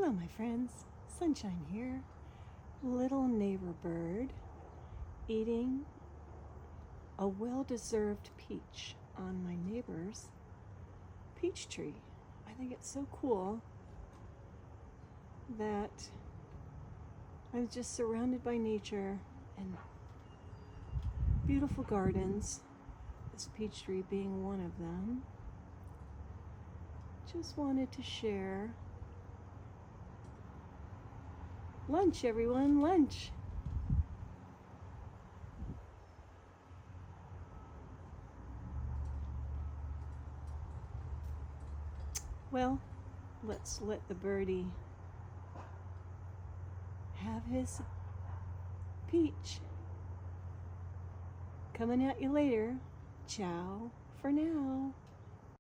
Hello, my friends. Sunshine here. Little neighbor bird eating a well-deserved peach on my neighbor's peach tree. I think it's so cool that I'm just surrounded by nature and beautiful gardens, this peach tree being one of them. Just wanted to share. Lunch, everyone, lunch. Well, let's let the birdie have his peach. Coming at you later. Ciao for now.